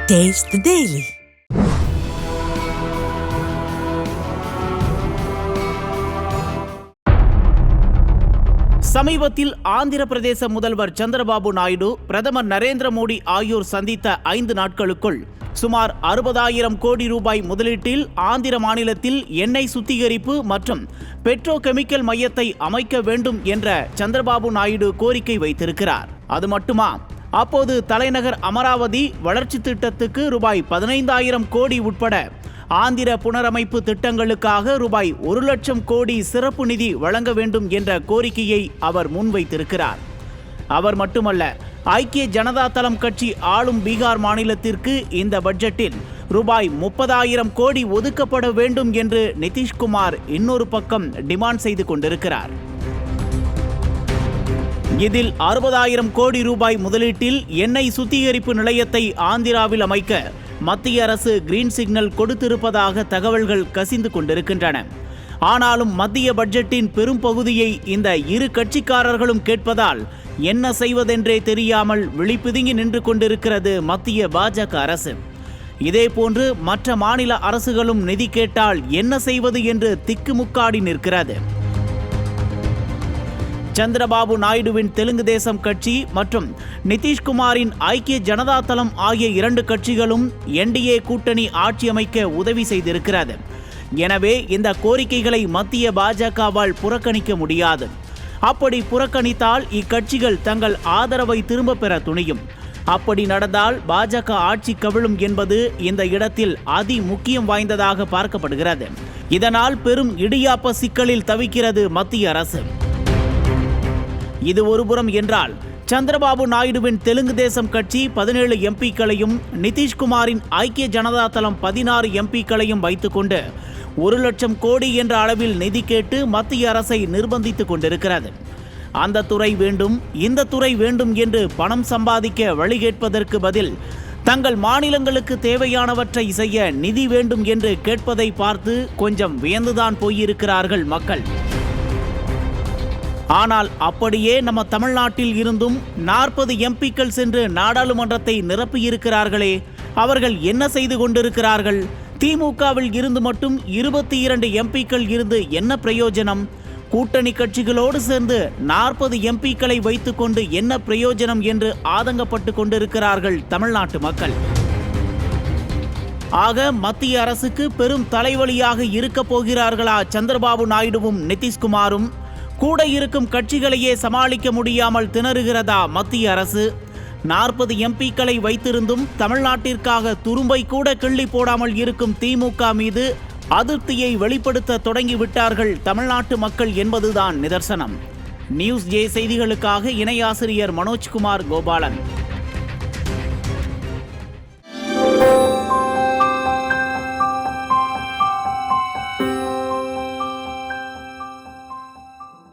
Taste the Daily. சமீபத்தில் ஆந்திர பிரதேச முதல்வர் சந்திரபாபு நாயுடு, பிரதமர் நரேந்திர மோடி ஆகியோர் சந்தித்த 5 நாட்களுக்குள் சுமார் 60,000 கோடி ரூபாய் முதலீட்டில் ஆந்திர மாநிலத்தில் எண்ணெய் சுத்திகரிப்பு மற்றும் பெட்ரோ கெமிக்கல் மையத்தை அமைக்க வேண்டும் என்ற சந்திரபாபு நாயுடு கோரிக்கை வைத்திருக்கிறார். அது மட்டுமா, அப்போது தலைநகர் அமராவதி வளர்ச்சி திட்டத்துக்கு ரூபாய் 15,000 கோடி உட்பட ஆந்திர புனரமைப்பு திட்டங்களுக்காக ரூபாய் 1,00,000 கோடி சிறப்பு நிதி வழங்க வேண்டும் என்ற கோரிக்கையை அவர் முன்வைத்திருக்கிறார். அவர் மட்டுமல்ல, ஐக்கிய ஜனதா தளம் கட்சி ஆளும் பீகார் மாநிலத்திற்கு இந்த பட்ஜெட்டில் ரூபாய் 30,000 கோடி ஒதுக்கப்பட வேண்டும் என்று நிதிஷ்குமார் இன்னொரு பக்கம் டிமாண்ட் செய்து கொண்டிருக்கிறார். இதில் 60,000 கோடி ரூபாய் முதலீட்டில் எண்ணெய் சுத்திகரிப்பு நிலையத்தை ஆந்திராவில் அமைக்க மத்திய அரசு கிரீன் சிக்னல் கொடுத்திருப்பதாக தகவல்கள் கசிந்து கொண்டிருக்கின்றன. ஆனாலும் மத்திய பட்ஜெட்டின் பெரும் பகுதியை இந்த இரு கட்சிக்காரர்களும் கேட்பதால் என்ன செய்வதென்றே தெரியாமல் விழிப்புதுங்கி நின்று கொண்டிருக்கிறது மத்திய பாஜக அரசு. இதேபோன்று மற்ற மாநில அரசுகளும் நிதி கேட்டால் என்ன செய்வது என்று திக்குமுக்காடி நிற்கிறது. சந்திரபாபு நாயுடுவின் தெலுங்கு தேசம் கட்சி மற்றும் நிதிஷ்குமாரின் ஐக்கிய ஜனதா தளம் ஆகிய 2 கட்சிகளும் என்டிஏ கூட்டணி ஆட்சி அமைக்க உதவி செய்திருக்கிறது. எனவே இந்த கோரிக்கைகளை மத்திய பாஜகவால் புறக்கணிக்க முடியாது. அப்படி புறக்கணித்தால் இக்கட்சிகள் தங்கள் ஆதரவை திரும்ப பெற துணியும். அப்படி நடந்தால் பாஜக ஆட்சி கவிழும் என்பது இந்த இடத்தில் அதி முக்கியம் வாய்ந்ததாக பார்க்கப்படுகிறது. இதனால் பெரும் இடியாப்ப சிக்கலில் தவிக்கிறது மத்திய அரசு. இது ஒருபுறம் என்றால், சந்திரபாபு நாயுடுவின் தெலுங்கு தேசம் கட்சி 17 எம்பிக்களையும் நிதிஷ்குமாரின் ஐக்கிய ஜனதா தளம் 16 எம்பிக்களையும் வைத்துக்கொண்டு 1,00,000 கோடி என்ற அளவில் நிதி கேட்டு மத்திய அரசை நிர்பந்தித்துக் கொண்டிருக்கிறது. அந்த துறை வேண்டும், இந்த துறை வேண்டும் என்று பணம் சம்பாதிக்க வழி கேட்பதற்கு பதில் தங்கள் மாநிலங்களுக்கு தேவையானவற்றை செய்ய நிதி வேண்டும் என்று கேட்பதை பார்த்து கொஞ்சம் வியந்துதான் போயிருக்கிறார்கள் மக்கள். ஆனால் அப்படியே நம்ம தமிழ்நாட்டில் இருந்தும் 40 எம்பிக்கள் சென்று நாடாளுமன்றத்தை நிரப்பியிருக்கிறார்களே, அவர்கள் என்ன செய்து கொண்டிருக்கிறார்கள்? திமுகவில் இருந்து மட்டும் 22 எம்பிக்கள் இருந்து என்ன பிரயோஜனம்? கூட்டணி கட்சிகளோடு சேர்ந்து 40 எம்பிக்களை வைத்துக்கொண்டு என்ன பிரயோஜனம் என்று ஆதங்கப்பட்டு கொண்டிருக்கிறார்கள் தமிழ்நாட்டு மக்கள். ஆக மத்திய அரசுக்கு பெரும் தலைவலியாக இருக்க போகிறார்களா சந்திரபாபு நாயுடுவும் நிதிஷ்குமாரும்? கூட இருக்கும் கட்சிகளையே சமாளிக்க முடியாமல் திணறுகிறதா மத்திய அரசு? 40 எம்பிக்களை வைத்திருந்தும் தமிழ்நாட்டிற்காக துரும்பை கூட கிள்ளி போடாமல் இருக்கும் திமுக மீது அதிருப்தியை வெளிப்படுத்த தொடங்கிவிட்டார்கள் தமிழ்நாட்டு மக்கள் என்பதுதான் நிதர்சனம். நியூஸ் ஜே செய்திகளுக்காக இணை ஆசிரியர் மனோஜ்குமார் கோபாலன்.